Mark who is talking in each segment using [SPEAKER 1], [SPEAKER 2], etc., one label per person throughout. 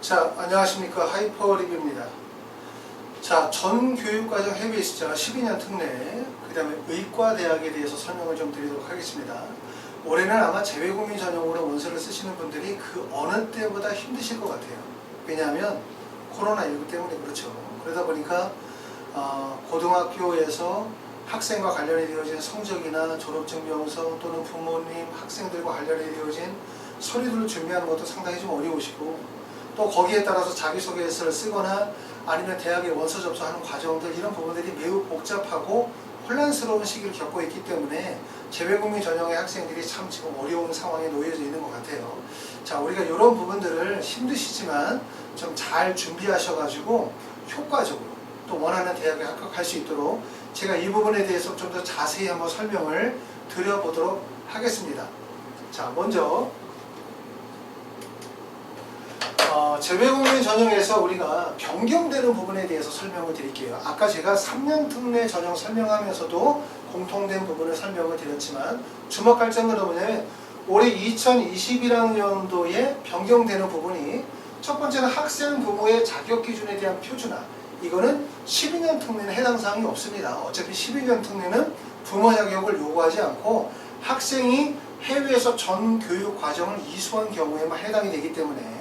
[SPEAKER 1] 자, 안녕하십니까. 하이퍼리뷰입니다. 자, 전교육과정 해외 시작 12년 특례, 그 다음에 의과대학에 대해서 설명을 좀 드리도록 하겠습니다. 올해는 아마 재외국민 전용으로 원서를 쓰시는 분들이 그 어느 때보다 힘드실 것 같아요. 왜냐하면 코로나19 때문에 그렇죠. 그러다 보니까 고등학교에서 학생과 관련이 되어진 성적이나 졸업증명서 또는 부모님, 학생들과 관련이 되어진 서류들을 준비하는 것도 상당히 좀 어려우시고, 또 거기에 따라서 자기소개서를 쓰거나 아니면 대학에 원서 접수하는 과정들, 이런 부분들이 매우 복잡하고 혼란스러운 시기를 겪고 있기 때문에 재외국민 전형의 학생들이 참 지금 어려운 상황에 놓여져 있는 것 같아요. 자, 우리가 이런 부분들을 힘드시지만 좀 잘 준비하셔가지고 효과적으로 또 원하는 대학에 합격할 수 있도록 제가 이 부분에 대해서 좀 더 자세히 한번 설명을 드려보도록 하겠습니다. 자, 먼저 재외국민 전형에서 우리가 변경되는 부분에 대해서 설명을 드릴게요. 아까 제가 3년 특례 전형 설명하면서도 공통된 부분을 설명을 드렸지만, 주목할 점은 뭐냐면 올해 2021학년도에 변경되는 부분이, 첫 번째는 학생 부모의 자격 기준에 대한 표준화. 이거는 12년 특례는 해당 사항이 없습니다. 어차피 12년 특례는 부모 자격을 요구하지 않고 학생이 해외에서 전 교육 과정을 이수한 경우에만 해당이 되기 때문에,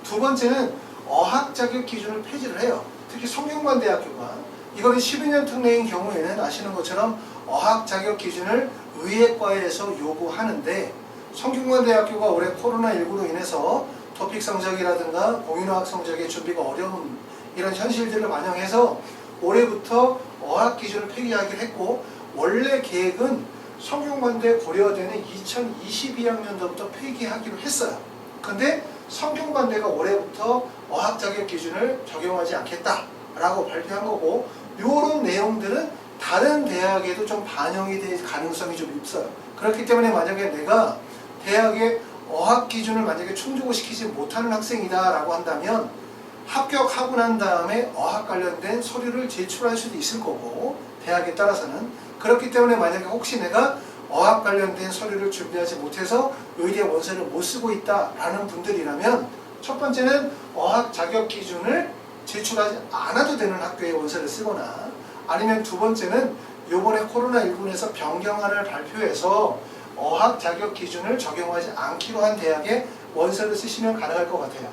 [SPEAKER 1] 두 번째는 어학 자격 기준을 폐지를 해요. 특히 성균관대학교가, 이거는 12년 특례인 경우에는 아시는 것처럼 어학 자격 기준을 의예과에서 요구하는데, 성균관대학교가 올해 코로나19로 인해서 토픽 성적이라든가 공인어학 성적의 준비가 어려운 이런 현실들을 반영해서 올해부터 어학 기준을 폐기하기로 했고, 원래 계획은 성균관대 고려대는 2022학년도부터 폐기하기로 했어요. 근데 성균관대가 올해부터 어학 자격 기준을 적용하지 않겠다라고 발표한 거고, 이런 내용들은 다른 대학에도 좀 반영이 될 가능성이 좀 있어요. 그렇기 때문에 만약에 내가 대학에 어학 기준을 만약에 충족을 시키지 못하는 학생이다라고 한다면 합격하고 난 다음에 어학 관련된 서류를 제출할 수도 있을 거고, 대학에 따라서는. 그렇기 때문에 만약에 혹시 내가 어학 관련된 서류를 준비하지 못해서 의대 원서를 못 쓰고 있다라는 분들이라면, 첫 번째는 어학 자격 기준을 제출하지 않아도 되는 학교에 원서를 쓰거나, 아니면 두 번째는 요번에 코로나19에서 변경안을 발표해서 어학 자격 기준을 적용하지 않기로 한 대학에 원서를 쓰시면 가능할 것 같아요.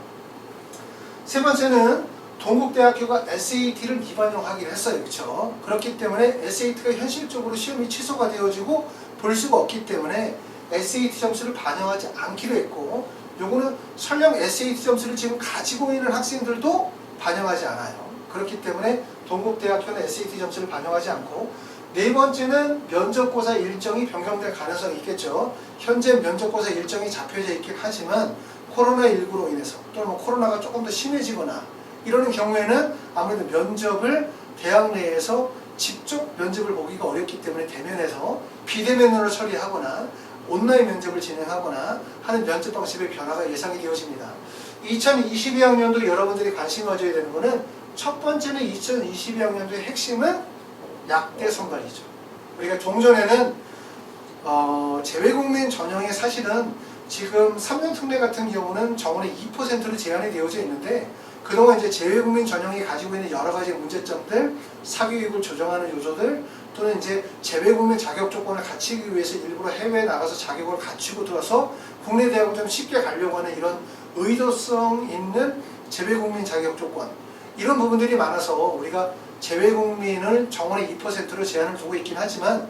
[SPEAKER 1] 세 번째는 동국대학교가 SAT를 미반영하기로 했어요. 그렇죠? 그렇기 때문에 SAT가 현실적으로 시험이 취소가 되어지고 볼 수가 없기 때문에 SAT 점수를 반영하지 않기로 했고, 요거는 설령 SAT 점수를 지금 가지고 있는 학생들도 반영하지 않아요. 그렇기 때문에 동국대학교는 SAT 점수를 반영하지 않고, 네 번째는 면접고사 일정이 변경될 가능성이 있겠죠. 현재 면접고사 일정이 잡혀져 있긴 하지만 코로나19로 인해서 또는 코로나가 조금 더 심해지거나 이러는 경우에는 아무래도 면접을 대학 내에서 직접 면접을 보기가 어렵기 때문에 대면에서 비대면으로 처리하거나 온라인 면접을 진행하거나 하는 면접 방식의 변화가 예상이 되어집니다. 2022학년도 여러분들이 관심 가져야 되는 것은, 첫 번째는 2022학년도의 핵심은 약대 선발이죠. 우리가 종전에는 재외국민 전형이 사실은 지금 3년 특례 같은 경우는 정원의 2%로 제한이 되어져 있는데, 그동안 이제 재외국민 전형이 가지고 있는 여러 가지 문제점들, 사교육을 조정하는 요소들, 또는 이제 재외국민 자격 조건을 갖추기 위해서 일부러 해외에 나가서 자격을 갖추고 들어서 국내 대학을 좀 쉽게 가려고 하는 이런 의도성 있는 재외국민 자격 조건, 이런 부분들이 많아서 우리가 재외국민을 정원의 2%로 제한을 두고 있긴 하지만,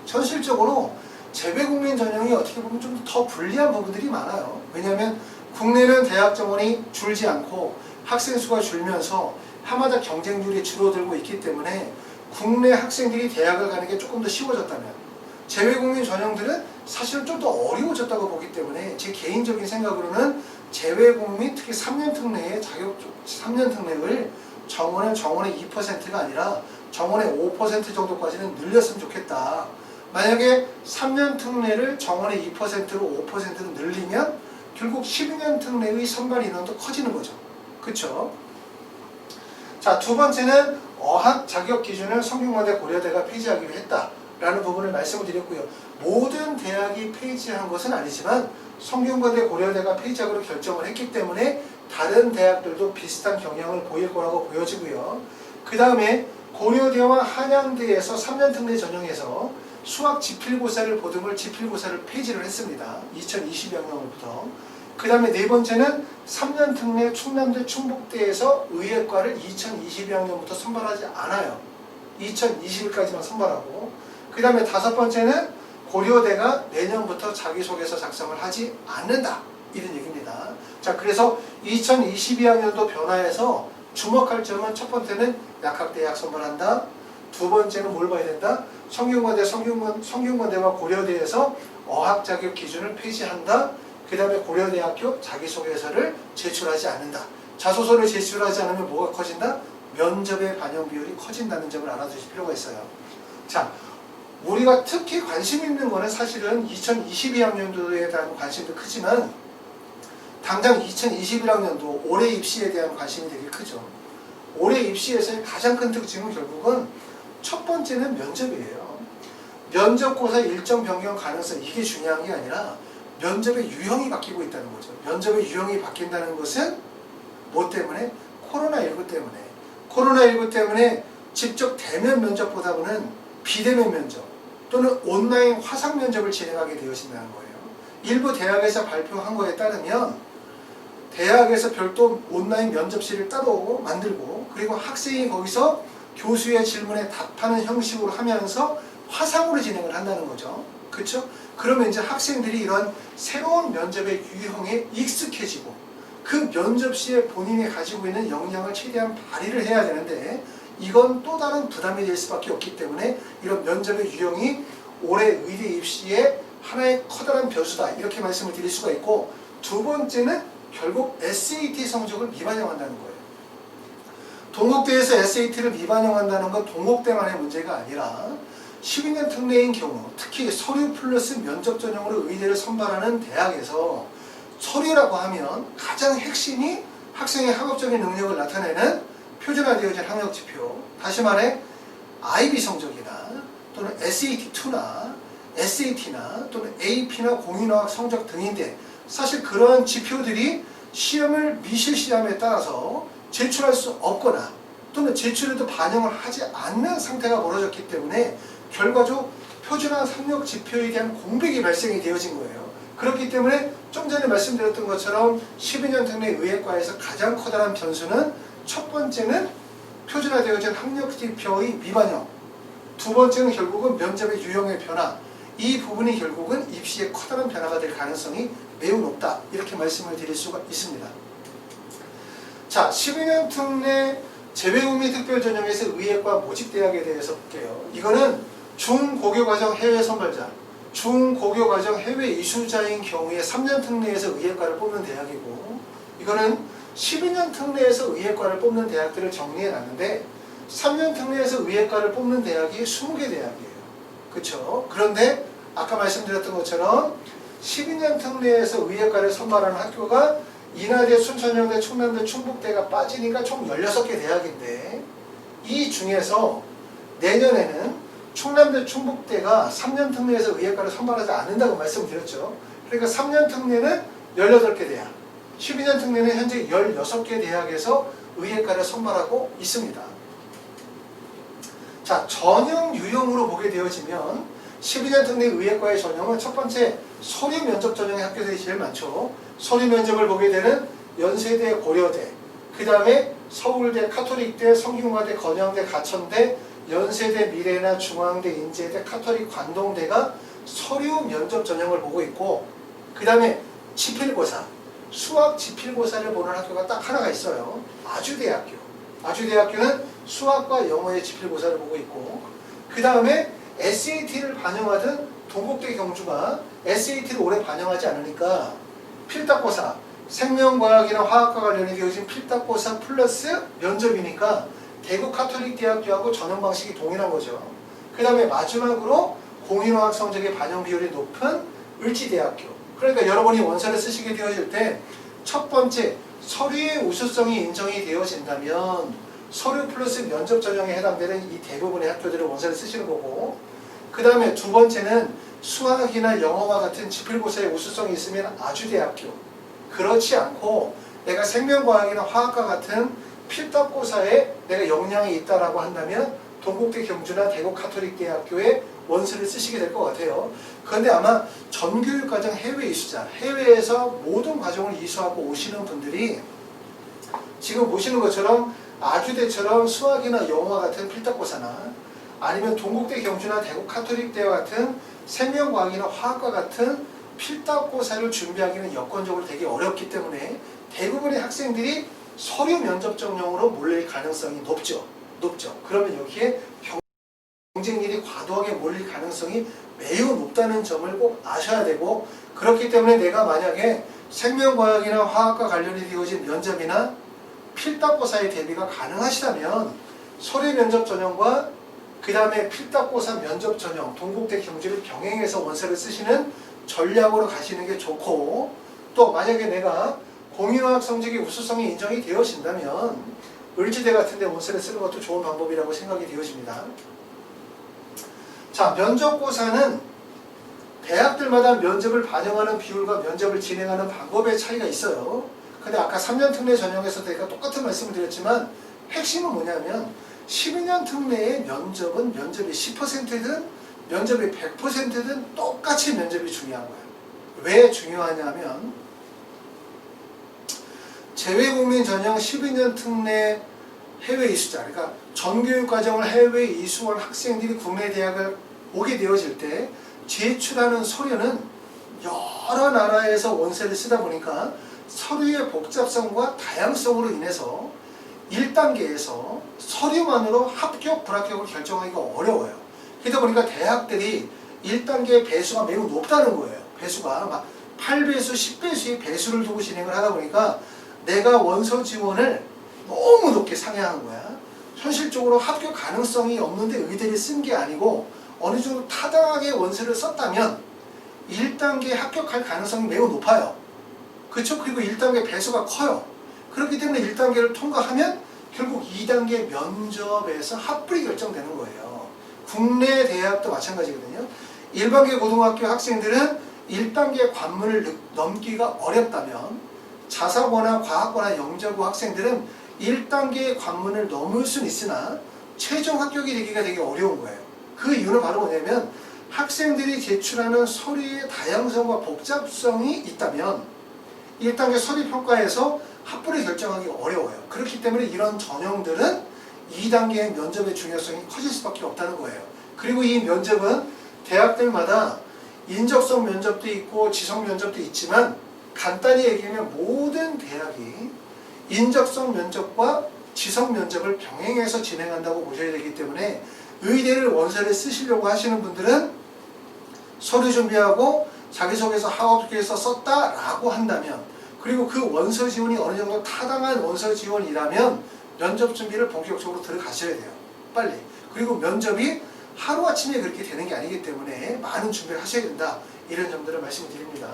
[SPEAKER 1] 현실적으로 재외국민 전형이 어떻게 보면 좀 더 불리한 부분들이 많아요. 왜냐하면 국내는 대학 정원이 줄지 않고 학생 수가 줄면서 해마다 경쟁률이 줄어들고 있기 때문에 국내 학생들이 대학을 가는 게 조금 더 쉬워졌다면, 재외국민 전형들은 사실은 좀 더 어려워졌다고 보기 때문에, 제 개인적인 생각으로는 재외국민, 특히 3년 특례의 3년 특례를 정원의 2%가 아니라 정원의 5% 정도까지는 늘렸으면 좋겠다. 만약에 3년 특례를 정원의 2%로 5%로 늘리면 결국 12년 특례의 선발 인원도 커지는 거죠. 그쵸? 자, 두 번째는 어학 자격 기준을 성균관대 고려대가 폐지하기로 했다 라는 부분을 말씀을 드렸고요. 모든 대학이 폐지한 것은 아니지만 성균관대 고려대가 폐지하기로 결정을 했기 때문에 다른 대학들도 비슷한 경향을 보일 거라고 보여지고요. 그 다음에 고려대와 한양대에서 3년 특례 전형에서 수학 지필고사를 보듬을 지필고사를 폐지를 했습니다. 2022학년부터. 그 다음에 네 번째는 3년 특례 충남대 충북대에서 의예과를 2022학년부터 선발하지 않아요. 2020까지만 선발하고. 그 다음에 다섯 번째는 고려대가 내년부터 자기소개서 작성을 하지 않는다. 이런 얘기입니다. 자, 그래서 2022학년도 변화에서 주목할 점은 첫 번째는 약학대학 선발한다. 두 번째는 뭘 봐야 된다? 성균관대와 고려대에서 어학 자격 기준을 폐지한다. 그 다음에 고려대학교 자기소개서를 제출하지 않는다. 자소서를 제출하지 않으면 뭐가 커진다? 면접의 반영 비율이 커진다는 점을 알아두실 필요가 있어요. 자, 우리가 특히 관심 있는 거는 사실은 2022학년도에 대한 관심도 크지만 당장 2021학년도 올해 입시에 대한 관심이 되게 크죠. 올해 입시에서의 가장 큰 특징은 결국은 첫 번째는 면접이에요. 면접고사 일정 변경 가능성, 이게 중요한 게 아니라 면접의 유형이 바뀌고 있다는 거죠. 면접의 유형이 바뀐다는 것은 뭐 때문에? 코로나19 때문에. 코로나19 때문에 직접 대면 면접보다는 비대면 면접 또는 온라인 화상 면접을 진행하게 되어진다는 거예요. 일부 대학에서 발표한 거에 따르면 대학에서 별도 온라인 면접실을 따로 만들고 그리고 학생이 거기서 교수의 질문에 답하는 형식으로 하면서 화상으로 진행을 한다는 거죠. 그렇죠? 그러면 이제 학생들이 이런 새로운 면접의 유형에 익숙해지고 그 면접 시에 본인이 가지고 있는 역량을 최대한 발휘를 해야 되는데 이건 또 다른 부담이 될 수밖에 없기 때문에 이런 면접의 유형이 올해 의대 입시의 하나의 커다란 변수다. 이렇게 말씀을 드릴 수가 있고 두 번째는 결국 SAT 성적을 미반영한다는 거예요. 동국대에서 SAT를 미반영한다는 건 동국대만의 문제가 아니라 12년 특례인 경우 특히 서류 플러스 면접 전형으로 의대를 선발하는 대학에서 서류라고 하면 가장 핵심이 학생의 학업적인 능력을 나타내는 표준화되어진 학력지표, 다시 말해 IB 성적이나 또는 SAT2나 SAT나 또는 AP나 공인어학 성적 등인데 사실 그러한 지표들이 시험을 미실시함에 따라서 제출할 수 없거나 또는 제출에도 반영을 하지 않는 상태가 벌어졌기 때문에 결과적으로 표준화 학력 지표에 대한 공백이 발생이 되어진 거예요. 그렇기 때문에 좀 전에 말씀드렸던 것처럼 12년 특례 의예과에서 가장 커다란 변수는 첫 번째는 표준화되어진 학력지표의 미반영, 두 번째는 결국은 면접의 유형의 변화, 이 부분이 결국은 입시의 커다란 변화가 될 가능성이 매우 높다. 이렇게 말씀을 드릴 수가 있습니다. 자, 12년 특례 재외국민 특별전형에서 의예과 모집대학에 대해서 볼게요. 이거는 중고교과정 해외 선발자, 중고교과정 해외 이수자인 경우에 3년 특례에서 의예과를 뽑는 대학이고 이거는 12년 특례에서 의예과를 뽑는 대학들을 정리해 놨는데 3년 특례에서 의예과를 뽑는 대학이 20개 대학이에요. 그렇죠? 그런데 아까 말씀드렸던 것처럼 12년 특례에서 의예과를 선발하는 학교가 인하대, 순천향대, 충남대, 충북대가 빠지니까 총 16개 대학인데 이 중에서 내년에는 충남대, 충북대가 3년 특례에서 의예과를 선발하지 않는다고 말씀드렸죠. 그러니까 3년 특례는 18개 대학, 12년 특례는 현재 16개 대학에서 의예과를 선발하고 있습니다. 자, 전형 유형으로 보게 되어지면 12년 특례 의예과의 전형은 첫 번째 서류 면접 전형의 학교들이 제일 많죠. 서류 면접을 보게 되는 연세대, 고려대, 그 다음에 서울대, 카톨릭대, 성균관대, 건영대, 가천대, 연세대, 미래나 중앙대, 인제대, 카톨릭, 관동대가 서류 면접 전형을 보고 있고 그 다음에 지필고사, 수학 지필고사를 보는 학교가 딱 하나가 있어요. 아주대학교. 아주대학교는 수학과 영어의 지필고사를 보고 있고 그 다음에 SAT를 반영하던 동국대 경주가 SAT를 올해 반영하지 않으니까 필답고사, 생명과학이나 화학과 관련이 되어진 필답고사 플러스 면접이니까 대구 카톨릭대학교하고 전형 방식이 동일한 거죠. 그 다음에 마지막으로 공인어학 성적의 반영 비율이 높은 을지대학교. 그러니까 여러분이 원서를 쓰시게 되어질 때 첫 번째 서류의 우수성이 인정이 되어진다면 서류 플러스 면접 전형에 해당되는 이 대부분의 학교들의 원서를 쓰시는 거고 그 다음에 두 번째는 수학이나 영어와 같은 지필고사에 우수성이 있으면 아주대학교. 그렇지 않고 내가 생명과학이나 화학과 같은 필답고사에 내가 역량이 있다라고 한다면 동국대 경주나 대구 가톨릭대학교에 원서를 쓰시게 될 것 같아요. 그런데 아마 전교육과정 해외 이수자, 해외에서 모든 과정을 이수하고 오시는 분들이 지금 보시는 것처럼 아주대처럼 수학이나 영어와 같은 필답고사나 아니면 동국대 경주나 대구 가톨릭대와 같은 생명과학이나 화학과 같은 필답고사를 준비하기는 여건적으로 되게 어렵기 때문에 대부분의 학생들이 서류 면접 전형으로 몰릴 가능성이 높죠. 그러면 여기에 경쟁률이 과도하게 몰릴 가능성이 매우 높다는 점을 꼭 아셔야 되고, 그렇기 때문에 내가 만약에 생명과학이나 화학과 관련이 되어진 면접이나 필답고사의 대비가 가능하시다면 서류 면접 전형과 그 다음에 필답고사 면접 전형, 동국대 경주를 병행해서 원서를 쓰시는 전략으로 가시는 게 좋고, 또 만약에 내가 공인화학 성적이 우수성이 인정이 되어진다면 을지대 같은 데 원서를 쓰는 것도 좋은 방법이라고 생각이 되어집니다. 자, 면접고사는 대학들마다 면접을 반영하는 비율과 면접을 진행하는 방법의 차이가 있어요. 근데 아까 3년 특례 전형에서 제가 똑같은 말씀을 드렸지만 핵심은 뭐냐면 12년 특례의 면접은 면접이 10%든 면접이 100%든 똑같이 면접이 중요한 거예요. 왜 중요하냐면 재외국민 전형 12년 특례 해외 이수자, 그러니까 전교육과정을 해외 이수한 학생들이 국내 대학을 오게 되어질 때 제출하는 서류는 여러 나라에서 원서를 쓰다 보니까 서류의 복잡성과 다양성으로 인해서 1단계에서 서류만으로 합격, 불합격을 결정하기가 어려워요. 그러다 보니까 대학들이 1단계 배수가 매우 높다는 거예요. 배수가 막 8배수, 10배수의 배수를 두고 진행을 하다 보니까 내가 원서 지원을 너무 높게 상향한 거야. 현실적으로 합격 가능성이 없는데 의대를 쓴 게 아니고 어느 정도 타당하게 원서를 썼다면 1단계 합격할 가능성이 매우 높아요. 그렇죠? 그리고 1단계 배수가 커요. 그렇기 때문에 1단계를 통과하면 결국 2단계 면접에서 합불이 결정되는 거예요. 국내 대학도 마찬가지거든요. 일반계 고등학교 학생들은 1단계 관문을 넘기가 어렵다면 자사고나 과학고나 영재고 학생들은 1단계의 관문을 넘을 수는 있으나 최종 합격이 되기가 되게 어려운 거예요. 그 이유는 바로 뭐냐면 학생들이 제출하는 서류의 다양성과 복잡성이 있다면 1단계 서류평가에서 합불을 결정하기 어려워요. 그렇기 때문에 이런 전형들은 2단계의 면접의 중요성이 커질 수밖에 없다는 거예요. 그리고 이 면접은 대학들마다 인적성 면접도 있고 지성 면접도 있지만 간단히 얘기하면 모든 대학이 인적성 면접과 지성 면접을 병행해서 진행한다고 보셔야 되기 때문에 의대를 원서를 쓰시려고 하시는 분들은 서류 준비하고 자기소개서 학업기에서 썼다라고 한다면, 그리고 그 원서 지원이 어느 정도 타당한 원서 지원이라면 면접 준비를 본격적으로 들어가셔야 돼요. 빨리. 그리고 면접이 하루아침에 그렇게 되는 게 아니기 때문에 많은 준비를 하셔야 된다. 이런 점들을 말씀드립니다.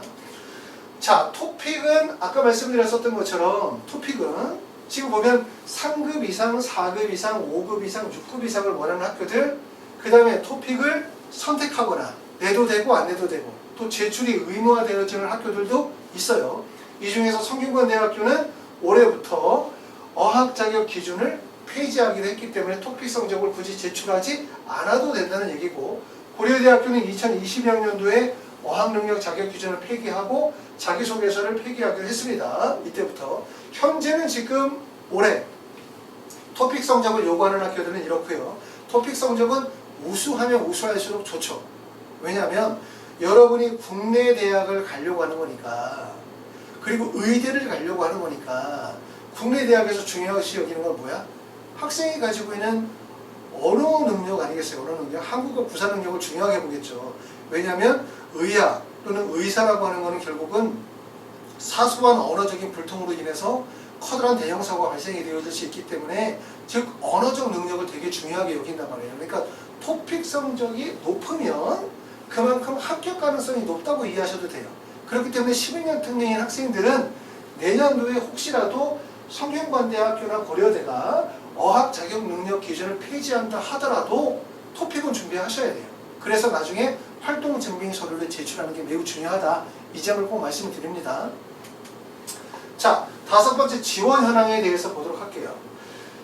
[SPEAKER 1] 자, 토픽은 아까 말씀드렸었던 것처럼 토픽은 지금 보면 3급 이상, 4급 이상, 5급 이상, 6급 이상을 원하는 학교들, 그 다음에 토픽을 선택하거나 내도 되고 안 내도 되고 또 제출이 의무화되어지는 학교들도 있어요. 이 중에서 성균관대학교는 올해부터 어학 자격 기준을 폐지하기로 했기 때문에 토픽 성적을 굳이 제출하지 않아도 된다는 얘기고, 고려대학교는 2022학년도에 어학능력 자격 기준을 폐기하고 자기소개서를 폐기하기로 했습니다. 이때부터. 현재는 지금 올해 토픽 성적을 요구하는 학교들은 이렇고요. 토픽 성적은 우수하면 우수할수록 좋죠. 왜냐하면 여러분이 국내 대학을 가려고 하는 거니까, 그리고 의대를 가려고 하는 거니까 국내 대학에서 중요시 여기는 건 뭐야? 학생이 가지고 있는 언어 능력 아니겠어요? 언어 능력, 한국어 구사 능력을 중요하게 보겠죠. 왜냐하면 의학 또는 의사라고 하는 것은 결국은 사소한 언어적인 불통으로 인해서 커다란 대형 사고가 발생이 되어질 수 있기 때문에, 즉 언어적 능력을 되게 중요하게 여긴단 말이에요. 그러니까 토픽 성적이 높으면 그만큼 합격 가능성이 높다고 이해하셔도 돼요. 그렇기 때문에 12년 특례인 학생들은 내년도에 혹시라도 성균관대학교나 고려대가 어학 자격 능력 기준을 폐지한다 하더라도 토픽은 준비하셔야 돼요. 그래서 나중에 활동 증빙 서류를 제출하는 게 매우 중요하다. 이 점을 꼭 말씀을 드립니다. 자, 5번째 지원 현황에 대해서 보도록 할게요.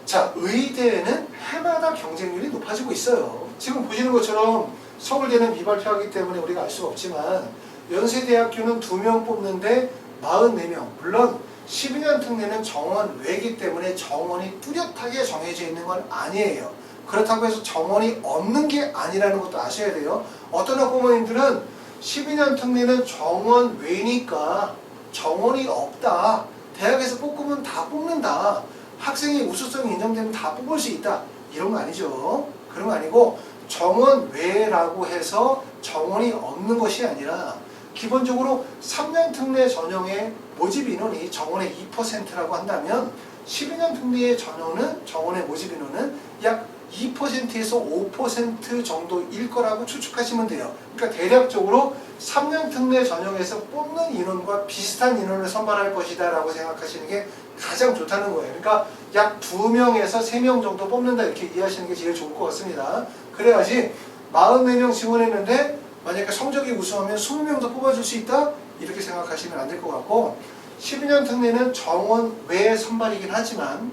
[SPEAKER 1] 자, 의대는 해마다 경쟁률이 높아지고 있어요. 지금 보시는 것처럼 서울대는 미발표하기 때문에 우리가 알 수가 없지만 연세대학교는 2명 뽑는데 44명. 물론 12년 특례는 정원 외이기 때문에 정원이 뚜렷하게 정해져 있는 건 아니에요. 그렇다고 해서 정원이 없는 게 아니라는 것도 아셔야 돼요. 어떤 학부모님들은 12년 특례는 정원 외니까 정원이 없다. 대학에서 뽑으면 다 뽑는다. 학생이 우수성이 인정되면 다 뽑을 수 있다. 이런 거 아니죠. 그런 거 아니고 정원 외라고 해서 정원이 없는 것이 아니라 기본적으로 3년 특례 전형의 모집 인원이 정원의 2%라고 한다면 12년 특례의 정원의 모집 인원은 약 2%에서 5% 정도일 거라고 추측하시면 돼요. 그러니까 대략적으로 3년 특례 전형에서 뽑는 인원과 비슷한 인원을 선발할 것이다 라고 생각하시는 게 가장 좋다는 거예요. 그러니까 약 2명에서 3명 정도 뽑는다 이렇게 이해하시는 게 제일 좋을 것 같습니다. 그래야지 44명 지원했는데 만약에 성적이 우수하면 20명도 뽑아줄 수 있다? 이렇게 생각하시면 안 될 것 같고 12년 특례는 정원 외 선발이긴 하지만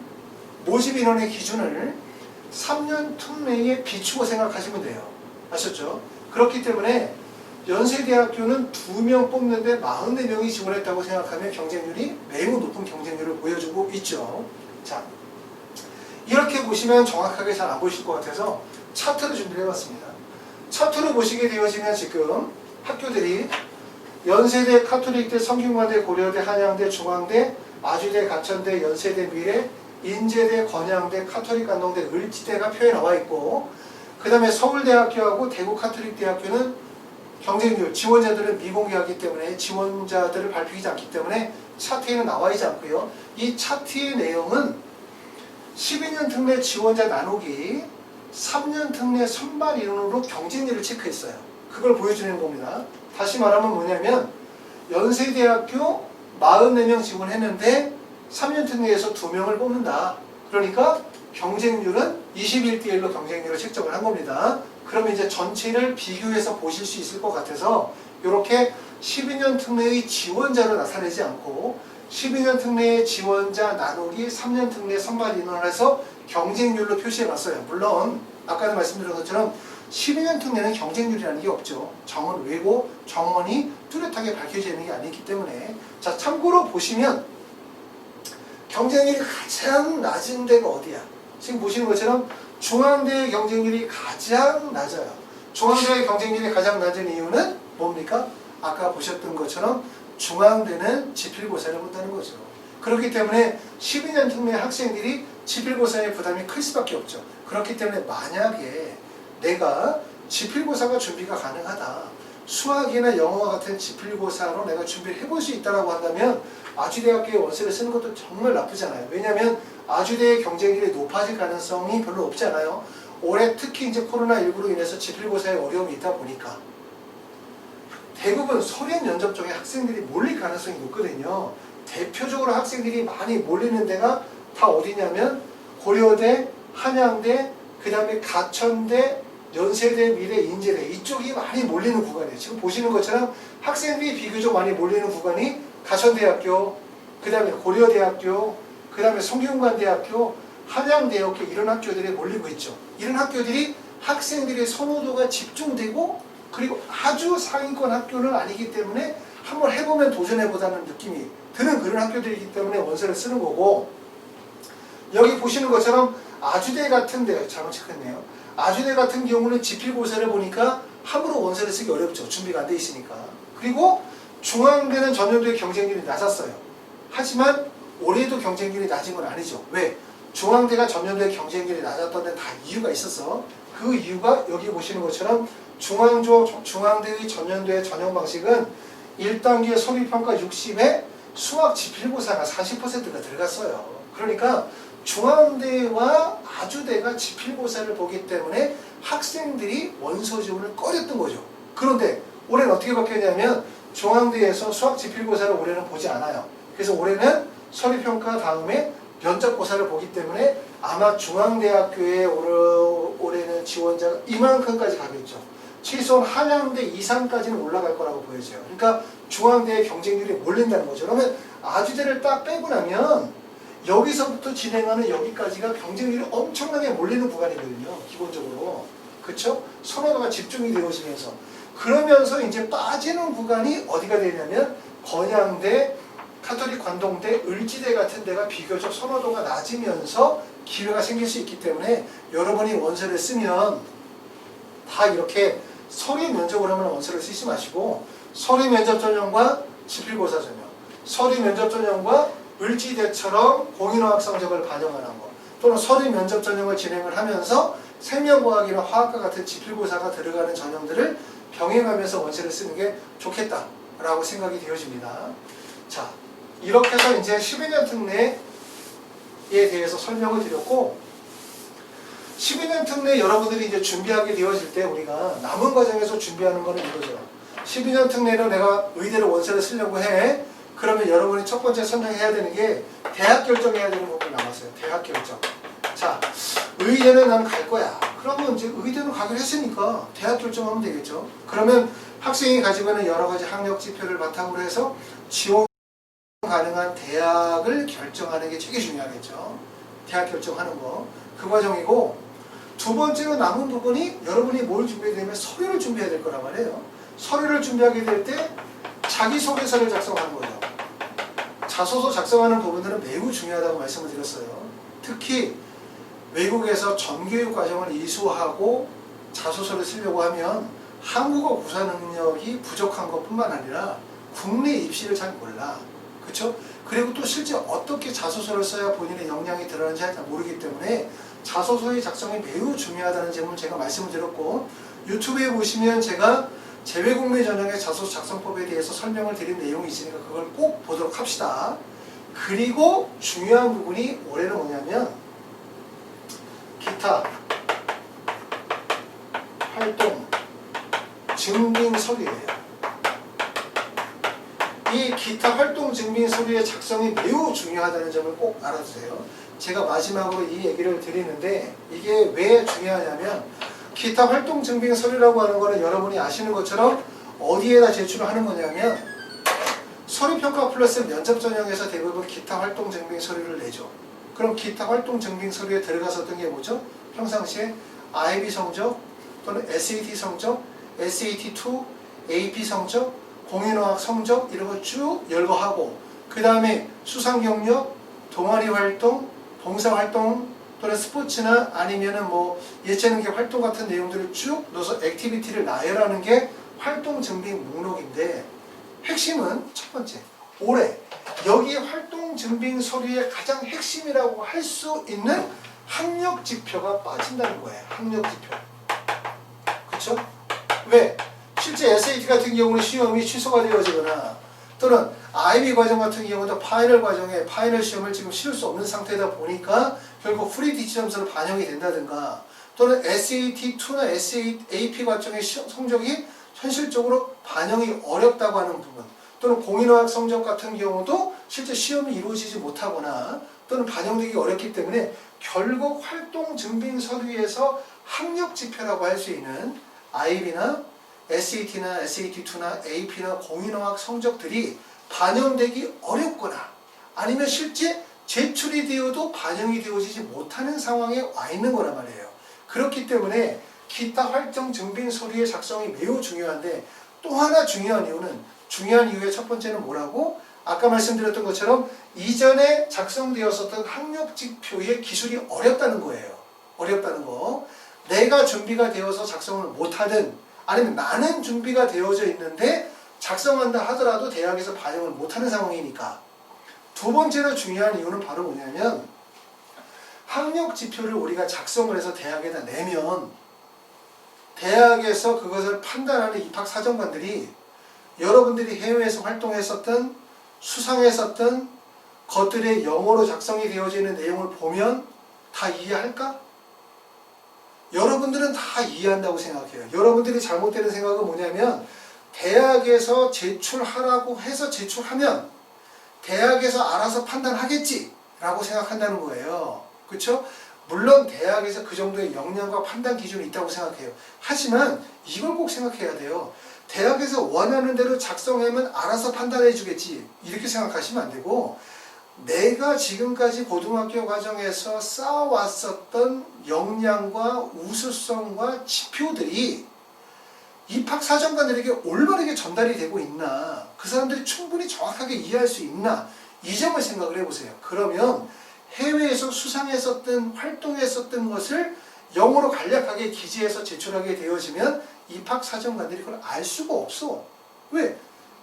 [SPEAKER 1] 모집 인원의 기준을 3년 특례에 비추고 생각하시면 돼요. 아셨죠? 그렇기 때문에 연세대학교는 2명 뽑는데 44명이 지원했다고 생각하면 경쟁률이 매우 높은 경쟁률을 보여주고 있죠. 자, 이렇게 보시면 정확하게 잘 안 보실 것 같아서 차트를 준비해 봤습니다. 차트를 보시게 되어지면 지금 학교들이 연세대, 카톨릭대, 성균관대, 고려대, 한양대, 중앙대, 아주대, 가천대, 연세대, 미래, 인제대, 건양대, 카톨릭 안동대, 을지대가 표에 나와 있고 그 다음에 서울대학교하고 대구 카톨릭대학교는 경쟁률, 지원자들은 미공개하기 때문에 지원자들을 밝히지 않기 때문에 차트에는 나와 있지 않고요. 이 차트의 내용은 12년 특례 지원자 나누기 3년 특례 선발 인원으로 경쟁률을 체크했어요. 그걸 보여주는 겁니다. 다시 말하면 뭐냐면 연세대학교 44명 지원했는데 3년 특례에서 2명을 뽑는다. 그러니까 경쟁률은 21대 1로 경쟁률을 책정을 한 겁니다. 그러면 이제 전체를 비교해서 보실 수 있을 것 같아서 이렇게 12년 특례의 지원자로 나타내지 않고 12년 특례의 지원자 나누기 3년 특례 선발 인원을 해서 경쟁률로 표시해봤어요. 물론 아까도 말씀드린 것처럼 12년 특례는 경쟁률이라는 게 없죠. 정원 외고 정원이 뚜렷하게 밝혀져 있는 게 아니기 때문에 자 참고로 보시면 경쟁률이 가장 낮은 데가 어디야? 지금 보시는 것처럼 중앙대의 경쟁률이 가장 낮아요. 중앙대의 경쟁률이 가장 낮은 이유는 뭡니까? 아까 보셨던 것처럼 중앙대는 지필고사를 못하는 거죠. 그렇기 때문에 12년 특례 학생들이 지필고사의 부담이 클 수밖에 없죠. 그렇기 때문에 만약에 내가 지필고사가 준비가 가능하다. 수학이나 영어와 같은 지필고사로 내가 준비를 해볼 수 있다고 한다면 아주대학교에 원서를 쓰는 것도 정말 나쁘지 않아요. 왜냐하면 아주대의 경쟁률이 높아질 가능성이 별로 없지 않아요. 올해 특히 이제 코로나19로 인해서 지필고사에 어려움이 있다 보니까 대부분 설의 면접 중에 학생들이 몰릴 가능성이 높거든요. 대표적으로 학생들이 많이 몰리는 데가 다 어디냐면 고려대, 한양대, 그 다음에 가천대, 연세대, 미래, 인제대 이쪽이 많이 몰리는 구간이에요. 지금 보시는 것처럼 학생들이 비교적 많이 몰리는 구간이 가천대학교, 그 다음에 고려대학교, 그 다음에 성균관대학교, 한양대학교 이런 학교들이 몰리고 있죠. 이런 학교들이 학생들의 선호도가 집중되고 그리고 아주 상위권 학교는 아니기 때문에 한번 해보면 도전해보자는 느낌이 드는 그런 학교들이기 때문에 원서를 쓰는 거고 여기 보시는 것처럼 아주대 같은 데 잘못 체크했네요. 아주대 같은 경우는 지필고사를 보니까 함부로 원서를 쓰기 어렵죠. 준비가 안 돼 있으니까. 그리고 중앙대는 전년도에 경쟁률이 낮았어요. 하지만 올해도 경쟁률이 낮은 건 아니죠. 왜? 중앙대가 전년도에 경쟁률이 낮았던 데는 다 이유가 있어서 그 이유가 여기 보시는 것처럼 중앙대의 전년도의 전형 방식은 1단계 소비평가 60에 수학 지필고사가 40%가 들어갔어요. 그러니까 중앙대와 아주대가 지필고사를 보기 때문에 학생들이 원서 지원을 꺼렸던 거죠. 그런데 올해는 어떻게 바뀌었냐면 중앙대에서 수학 지필고사를 올해는 보지 않아요. 그래서 올해는 서류평가 다음에 면접고사를 보기 때문에 아마 중앙대학교에 올해는 지원자가 이만큼까지 가겠죠. 최소한 한양대 이상까지는 올라갈 거라고 보여져요. 그러니까 중앙대의 경쟁률이 몰린다는 거죠. 그러면 아주대를 딱 빼고 나면 여기서부터 진행하는 여기까지가 경쟁률이 엄청나게 몰리는 구간이거든요. 기본적으로. 그쵸? 선호도가 집중이 되어지면서. 그러면서 이제 빠지는 구간이 어디가 되냐면 건양대, 카톨릭 관동대, 을지대 같은 데가 비교적 선호도가 낮으면서 기회가 생길 수 있기 때문에 여러분이 원서를 쓰면 다 이렇게 서류 면접을 하면 원서를 쓰지 마시고 서류 면접 전형과 지필고사 전형, 서류 면접 전형과 을지대처럼 공인어학 성적을 반영하는 것 또는 서류 면접 전형을 진행을 하면서 생명과학이나 화학과 같은 지필고사가 들어가는 전형들을 병행하면서 원서를 쓰는 게 좋겠다라고 생각이 되어집니다. 자, 이렇게 해서 이제 12년 특례에 대해서 설명을 드렸고 12년 특례 여러분들이 이제 준비하게 되어질 때 우리가 남은 과정에서 준비하는 거는 이거죠. 12년 특례로 내가 의대로 원서를 쓰려고 해. 그러면 여러분이 첫 번째 설명해야 되는 게 대학 결정해야 되는 부분이 남았어요. 대학 결정. 자, 의대는 난 갈 거야. 그러면 이제 의대는 가기로 했으니까 대학 결정하면 되겠죠. 그러면 학생이 가지고 있는 여러 가지 학력 지표를 바탕으로 해서 지원 가능한 대학을 결정하는 게 되게 중요하겠죠. 대학 결정하는 거. 그 과정이고 두 번째로 남은 부분이 여러분이 뭘 준비해야 되냐면 서류를 준비해야 될 거란 말이에요. 서류를 준비하게 될 때 자기소개서를 작성하는 거죠. 자소서 작성하는 부분들은 매우 중요하다고 말씀을 드렸어요. 특히 외국에서 전교육 과정을 이수하고 자소서를 쓰려고 하면 한국어 구사 능력이 부족한 것뿐만 아니라 국내 입시를 잘 몰라. 그렇죠? 그리고 또 실제 어떻게 자소서를 써야 본인의 역량이 드러나는지 잘 모르기 때문에 자소서의 작성이 매우 중요하다는 점을 제가 말씀을 드렸고 유튜브에 보시면 제가 재외국내 전형의 자소서 작성법에 대해서 설명을 드린 내용이 있으니까 그걸 꼭 보도록 합시다. 그리고 중요한 부분이 올해는 뭐냐면 기타 활동 증빙 서류예요. 이 기타 활동 증빙 서류의 작성이 매우 중요하다는 점을 꼭 알아주세요. 제가 마지막으로 이 얘기를 드리는데 이게 왜 중요하냐면 기타 활동 증빙 서류라고 하는 거는 여러분이 아시는 것처럼 어디에다 제출을 하는 거냐면 서류평가 플러스 면접 전형에서 대부분 기타 활동 증빙 서류를 내죠. 그럼 기타 활동 증빙 서류에 들어갔었던 게 뭐죠? 평상시에 IB 성적 또는 SAT 성적, SAT2, AP 성적, 공인어학 성적 이런 거 쭉 열거하고 그 다음에 수상 경력, 동아리 활동, 봉사 활동 또는 스포츠나 아니면은 뭐 예체능계 활동 같은 내용들을 쭉 넣어서 액티비티를 나열하는 게 활동 증빙 목록인데 핵심은 첫 번째 올해 여기 활동 증빙 서류의 가장 핵심이라고 할 수 있는 학력 지표가 빠진다는 거예요. 학력 지표. 그렇죠? 왜? 실제 SAT 같은 경우는 시험이 취소가 되어지거나 또는 IB 과정 같은 경우도 파이널 과정에 파이널 시험을 지금 치를 수 없는 상태다 보니까 결국 프리티치 점수로 반영이 된다든가 또는 SAT2나 AP 과정의 성적이 현실적으로 반영이 어렵다고 하는 부분 또는 공인어학 성적 같은 경우도 실제 시험이 이루어지지 못하거나 또는 반영되기 어렵기 때문에 결국 활동 증빙 서류에서 학력 지표라고 할 수 있는 IB나 SAT나 SAT2나 AP나 공인어학 성적들이 반영되기 어렵거나 아니면 실제 제출이 되어도 반영이 되어지지 못하는 상황에 와 있는 거란 말이에요. 그렇기 때문에 기타 활동 증빙 서류의 작성이 매우 중요한데 또 하나 중요한 이유의 첫 번째는 뭐라고? 아까 말씀드렸던 것처럼 이전에 작성되었었던 학력 지표의 기술이 어렵다는 거예요. 어렵다는 거. 내가 준비가 되어서 작성을 못하든 아니면 나는 준비가 되어져 있는데 작성한다 하더라도 대학에서 반영을 못하는 상황이니까. 두 번째로 중요한 이유는 바로 뭐냐면 학력 지표를 우리가 작성을 해서 대학에다 내면 대학에서 그것을 판단하는 입학사정관들이 여러분들이 해외에서 활동했었던 수상했었던 것들의 영어로 작성이 되어져 있는 내용을 보면 다 이해할까? 여러분들은 다 이해한다고 생각해요. 여러분들이 잘못되는 생각은 뭐냐면 대학에서 제출하라고 해서 제출하면 대학에서 알아서 판단하겠지 라고 생각한다는 거예요. 그렇죠? 물론 대학에서 그 정도의 역량과 판단 기준이 있다고 생각해요. 하지만 이걸 꼭 생각해야 돼요. 대학에서 원하는 대로 작성하면 알아서 판단해 주겠지, 이렇게 생각하시면 안 되고, 내가 지금까지 고등학교 과정에서 쌓아왔었던 역량과 우수성과 지표들이 입학사정관들에게 올바르게 전달이 되고 있나, 그 사람들이 충분히 정확하게 이해할 수 있나, 이 점을 생각을 해보세요. 그러면 해외에서 수상했었던, 활동했었던 것을 영어로 간략하게 기재해서 제출하게 되어지면 입학사정관들이 그걸 알 수가 없어. 왜?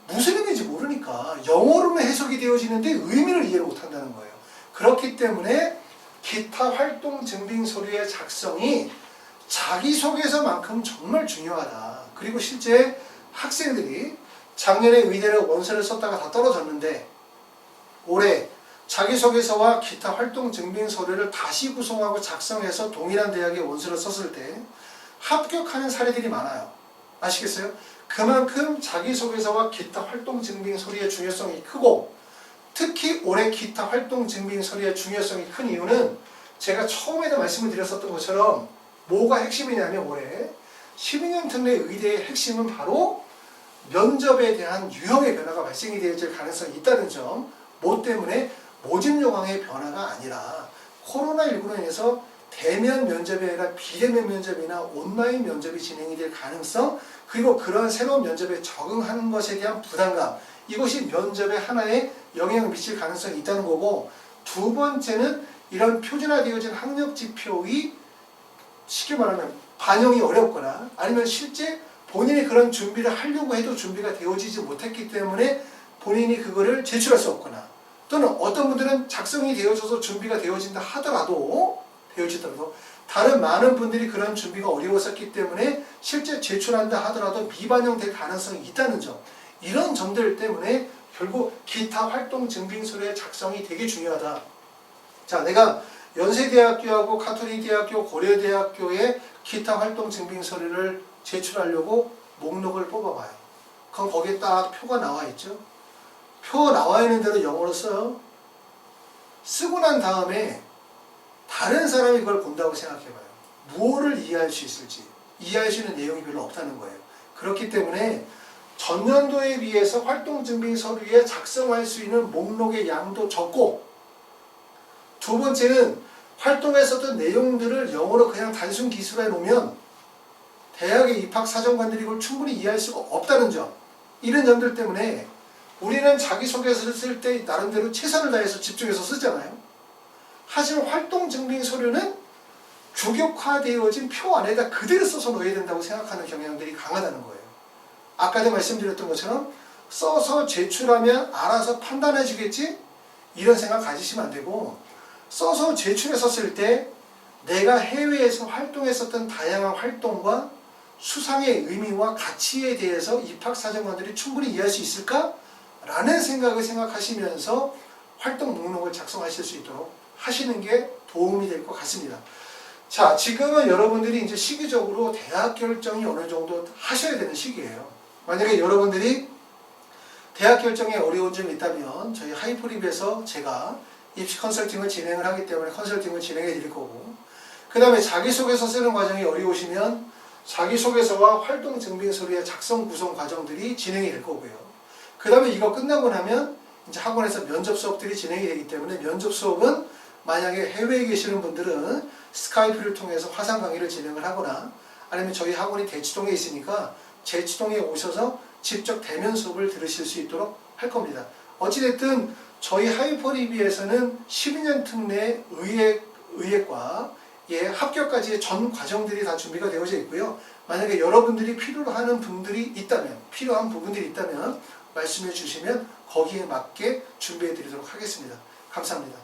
[SPEAKER 1] 무슨 의미인지 모르니까. 영어로는 해석이 되어지는데 의미를 이해를 못한다는 거예요. 그렇기 때문에 기타 활동 증빙 서류의 작성이 자기소개서만큼 정말 중요하다. 그리고 실제 학생들이 작년에 의대를 원서를 썼다가 다 떨어졌는데 올해 자기소개서와 기타 활동 증빙 서류를 다시 구성하고 작성해서 동일한 대학에 원서를 썼을 때 합격하는 사례들이 많아요. 아시겠어요? 그만큼 자기소개서와 기타 활동 증빙 서류의 중요성이 크고, 특히 올해 기타 활동 증빙 서류의 중요성이 큰 이유는 제가 처음에도 말씀을 드렸었던 것처럼 뭐가 핵심이냐면 올해 12년 특례 의대의 핵심은 바로 면접에 대한 유형의 변화가 발생이 되어질 가능성이 있다는 점, 뭐 때문에 모집 요강의 변화가 아니라 코로나19로 인해서 대면 면접이 아니라 비대면 면접이나 온라인 면접이 진행이 될 가능성, 그리고 그런 새로운 면접에 적응하는 것에 대한 부담감, 이것이 면접에 하나의 영향을 미칠 가능성이 있다는 거고, 두 번째는 이런 표준화되어진 학력 지표의 쉽게 말하면 반영이 어렵거나 아니면 실제 본인이 그런 준비를 하려고 해도 준비가 되어지지 못했기 때문에 본인이 그거를 제출할 수 없거나, 또는 어떤 분들은 작성이 되어져서 준비가 되어진다 하더라도 다른 많은 분들이 그런 준비가 어려웠었기 때문에 실제 제출한다 하더라도 미반영될 가능성이 있다는 점, 이런 점들 때문에 결국 기타 활동 증빙 서류의 작성이 되게 중요하다. 자, 내가 연세대학교하고 카톨릭대학교, 고려대학교의 기타 활동 증빙 서류를 제출하려고 목록을 뽑아봐요. 그럼 거기에 딱 표가 나와 있죠. 표 나와 있는 대로 영어로 써요. 쓰고 난 다음에 다른 사람이 그걸 본다고 생각해봐요. 무엇을 이해할 수 있을지, 이해할 수 있는 내용이 별로 없다는 거예요. 그렇기 때문에 전년도에 비해서 활동증빙 서류에 작성할 수 있는 목록의 양도 적고, 두 번째는 활동했었던 내용들을 영어로 그냥 단순 기술해 놓으면 대학의 입학 사정관들이 이걸 충분히 이해할 수가 없다는 점, 이런 점들 때문에 우리는 자기소개서를 쓸 때 나름대로 최선을 다해서 집중해서 쓰잖아요. 하지만 활동증빙 서류는 규격화되어진 표 안에다 그대로 써서 넣어야 된다고 생각하는 경향들이 강하다는 거예요. 아까도 말씀드렸던 것처럼 써서 제출하면 알아서 판단해 주겠지? 이런 생각 가지시면 안 되고, 써서 제출했었을 때 내가 해외에서 활동했었던 다양한 활동과 수상의 의미와 가치에 대해서 입학사정관들이 충분히 이해할 수 있을까? 라는 생각을 생각하시면서 활동 목록을 작성하실 수 있도록 하시는 게 도움이 될 것 같습니다. 자, 지금은 여러분들이 이제 시기적으로 대학 결정이 어느 정도 하셔야 되는 시기예요. 만약에 여러분들이 대학 결정에 어려운 점이 있다면 저희 하이프립에서 제가 입시 컨설팅을 진행을 하기 때문에 컨설팅을 진행해 드릴 거고, 그 다음에 자기소개서 쓰는 과정이 어려우시면 자기소개서와 활동증빙서류의 작성 구성 과정들이 진행이 될 거고요. 그 다음에 이거 끝나고 나면 이제 학원에서 면접 수업들이 진행이 되기 때문에 면접 수업은 만약에 해외에 계시는 분들은 스카이프를 통해서 화상 강의를 진행을 하거나, 아니면 저희 학원이 대치동에 있으니까 대치동에 오셔서 직접 대면 수업을 들으실 수 있도록 할 겁니다. 어찌됐든 저희 하이퍼리비에서는 12년 특례 의예과의 합격까지의 전 과정들이 다 준비가 되어져 있고요. 만약에 여러분들이 필요로 하는 분들이 있다면, 필요한 부분들이 있다면 말씀해 주시면 거기에 맞게 준비해 드리도록 하겠습니다. 감사합니다.